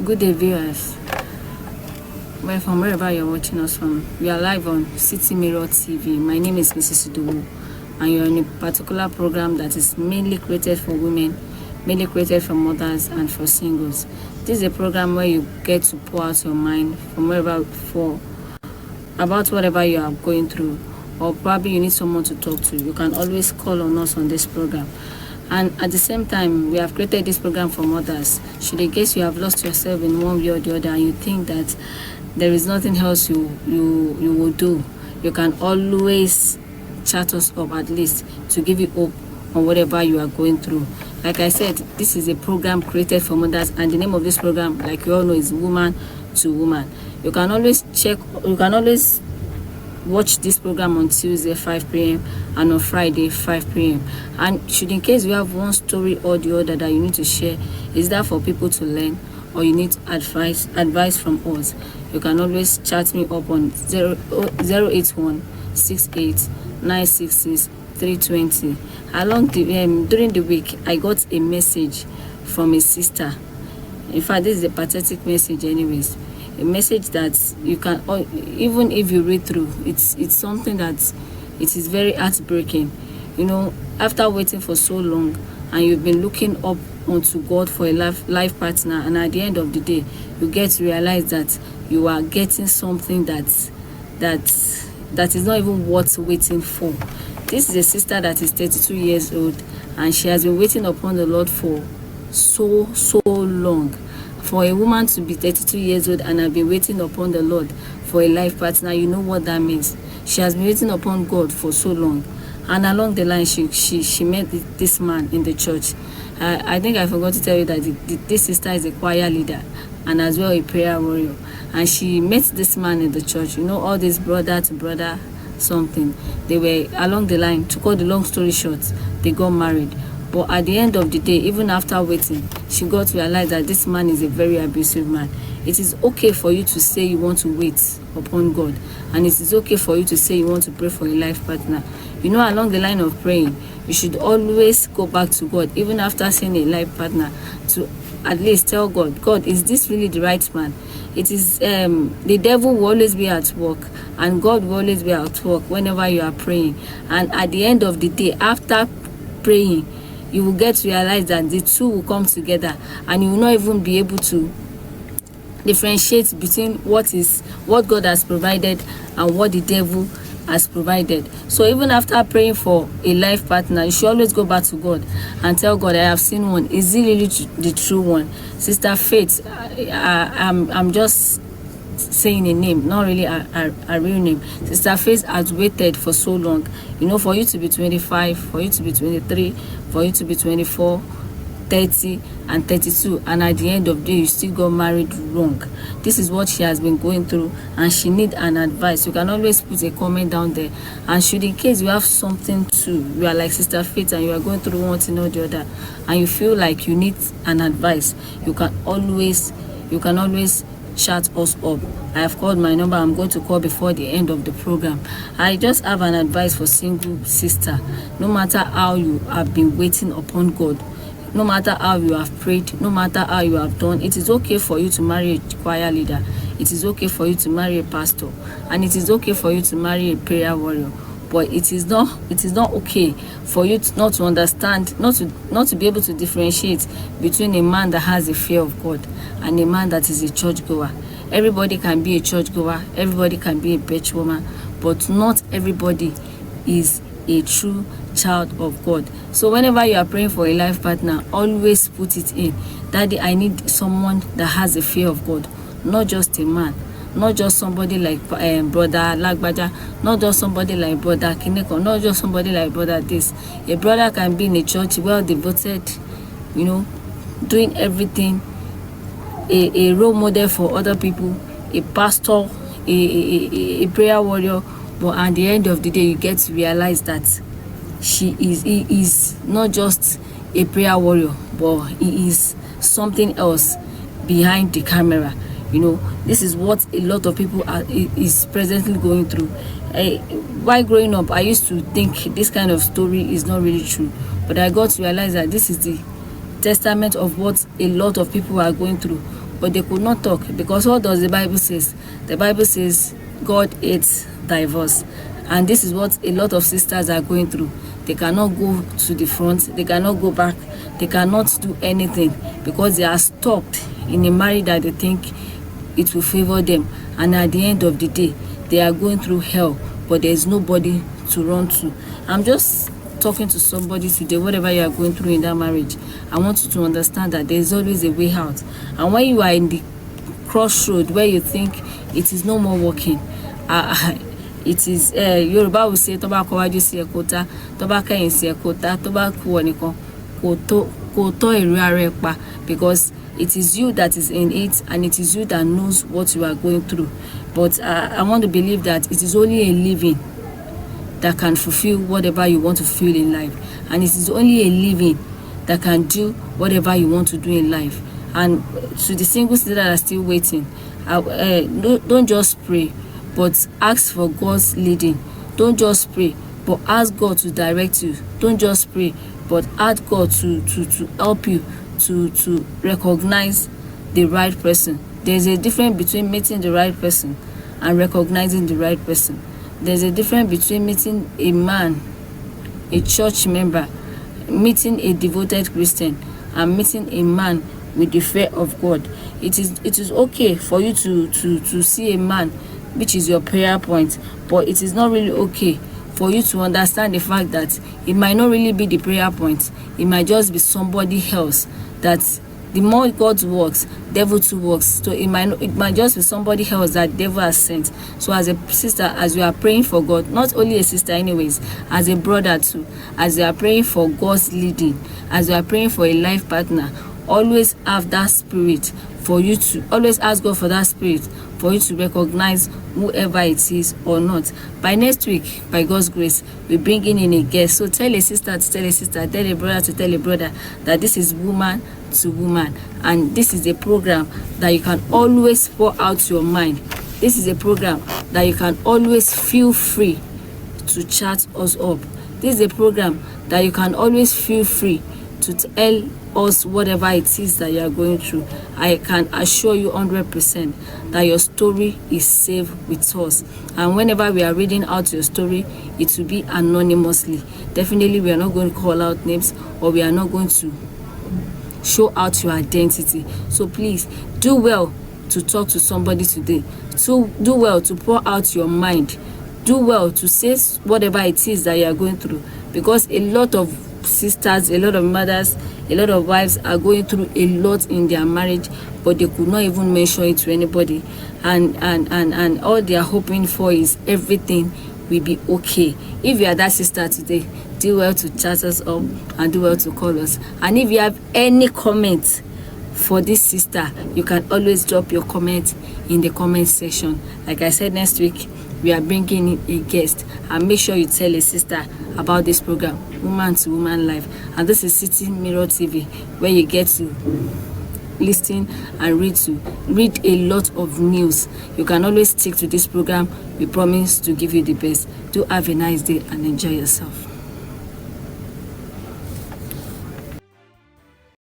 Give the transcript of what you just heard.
Good day, viewers. Well, from wherever you're watching us from, we are live on City Mirror TV. My name is Mrs. Udowu, and you're in a particular program that is mainly created for women, mainly created for mothers and for singles. This is a program where you get to pour out your mind from wherever about whatever you are going through, or probably you need someone to talk to. You can always call on us on this program. And at the same time, we have created this program for mothers. Should in case you have lost yourself in one way or the other and you think that there is nothing else you will do, you can always chat us up at least to give you hope on whatever you are going through. Like I said, this is a program created for mothers, and the name of this program, like you all know, is Woman to Woman. You can always watch this program on Tuesday 5 p.m. and on Friday 5 p.m. And should in case you have one story or the other that you need to share, is that for people to learn, or you need advice from us, you can always chat me up on 081 68 966 320. During the week, I got a message from a sister. In fact, this is a pathetic message anyways. A message that you can, even if you read through, it's something that it is very heartbreaking. You know, after waiting for so long and you've been looking up onto God for a life partner, and at the end of the day, you get to realize that you are getting something that is not even worth waiting for. This is a sister that is 32 years old, and she has been waiting upon the Lord for so long. For a woman to be 32 years old and have been waiting upon the Lord for a life partner, you know what that means. She has been waiting upon God for so long. And along the line, she met this man in the church. I think I forgot to tell you that this sister is a choir leader and as well a prayer warrior. And she met this man in the church. You know, all this brother to brother something. They were along the line. To cut the long story short, they got married. But at the end of the day, even after waiting, she got to realize that this man is a very abusive man. It is okay for you to say you want to wait upon God. And it is okay for you to say you want to pray for a life partner. You know, along the line of praying, you should always go back to God, even after seeing a life partner, to at least tell God, God, is this really the right man? It is, the devil will always be at work, and God will always be at work whenever you are praying. And at the end of the day, after praying, you will get to realize that the two will come together, and you will not even be able to differentiate between what God has provided and what the devil has provided. So even after praying for a life partner, you should always go back to God and tell God, I have seen one. Is he really the true one? Sister Faith, I'm just saying a name, not really a real name. Sister Faith has waited for so long, you know, for you to be 25, for you to be 23, for you to be 24, 30 and 32, and at the end of the day you still got married wrong. This is what she has been going through, and she needs an advice. You can always put a comment down there, and should in case you have something to, you are like Sister Faith and you are going through one thing or the other, and you feel like you need an advice, you can always chat us up. I have called my number. I'm going to call before the end of the program. I just have an advice for single sister. No matter how you have been waiting upon God, no matter how you have prayed, no matter how you have done, it is okay for you to marry a choir leader. It is okay for you to marry a pastor, and it is okay for you to marry a prayer warrior. But it is not okay for you to not to understand, not to be able to differentiate between a man that has a fear of God and a man that is a churchgoer. Everybody can be a churchgoer, everybody can be a church woman, but not everybody is a true child of God. So whenever you are praying for a life partner, always put it in, Daddy, I need someone that has a fear of God, not just a man, not just somebody like brother Lagbaja, not just somebody like brother Kineko, not just somebody like brother this. A brother can be in a church, well devoted, you know, doing everything, a role model for other people, a pastor, a prayer warrior, but at the end of the day you get to realize that he is not just a prayer warrior, but he is something else behind the camera. You know, this is what a lot of people is presently going through. While growing up, I used to think this kind of story is not really true, but I got to realize that this is the testament of what a lot of people are going through. but they could not talk, because what does the Bible says? The Bible says God hates divorce, and this is what a lot of sisters are going through. They cannot go to the front, they cannot go back, they cannot do anything, because they are stuck in a marriage that they think it will favor them, and at the end of the day they are going through hell, but there is nobody to run to. I'm just talking to somebody today. Whatever you are going through in that marriage, I want you to understand that there is always a way out. And when you are in the crossroad where you think it is no more working, it is Yoruba will say, toba kọwájú sí ẹ̀kọ́ta, toba kẹ́yìn sí ẹ̀kọ́ta, toba kú ọ nìkan kò tó èrè ara ẹ̀ pa, because it is you that is in it, and it is you that knows what you are going through. But I want to believe that it is only a living that can fulfill whatever you want to feel in life, and it is only a living that can do whatever you want to do in life. And to the singles that are still waiting, don't just pray, but ask for God's leading. Don't just pray, but ask God to direct you. Don't just pray, but ask God to help you to recognize the right person. There's a difference between meeting the right person and recognizing the right person. There's a difference between meeting a man, a church member, meeting a devoted Christian, and meeting a man with the fear of God. It is okay for you to see a man which is your prayer point, but it is not really okay for you to understand the fact that it might not really be the prayer point. It might just be somebody else. That the more God works, devil too works. So it might just be somebody else that devil has sent. So as a sister, as you are praying for God, not only a sister anyways, as a brother too, as you are praying for God's leading, as you are praying for a life partner, always have that spirit for you to always ask God for that spirit for you to recognize whoever it is or not. By next week, by God's grace, we're bringing in a guest. So tell a sister to tell a sister, tell a brother to tell a brother that this is woman to woman, and this is a program that you can always pour out your mind. This is a program that you can always feel free to chat us up. This is a program that you can always feel free to tell us whatever it is that you are going through. I can assure you 100% that your story is safe with us, and whenever we are reading out your story, it will be anonymously. Definitely we are not going to call out names, or we are not going to show out your identity. So please do well to talk to somebody today. So do well to pour out your mind. Do well to say whatever it is that you are going through, because a lot of sisters, a lot of mothers, a lot of wives are going through a lot in their marriage, but they could not even mention it to anybody, and all they are hoping for is everything will be okay. If you are that sister today, do well to chat us up and do well to call us. And if you have any comment for this sister, you can always drop your comment in the comment section. Like I said, next week we are bringing in a guest, and make sure you tell a sister about this program, Woman to Woman Life. And this is City Mirror TV, where you get to listen and read a lot of news. You can always stick to this program. We promise to give you the best. Do have a nice day and enjoy yourself.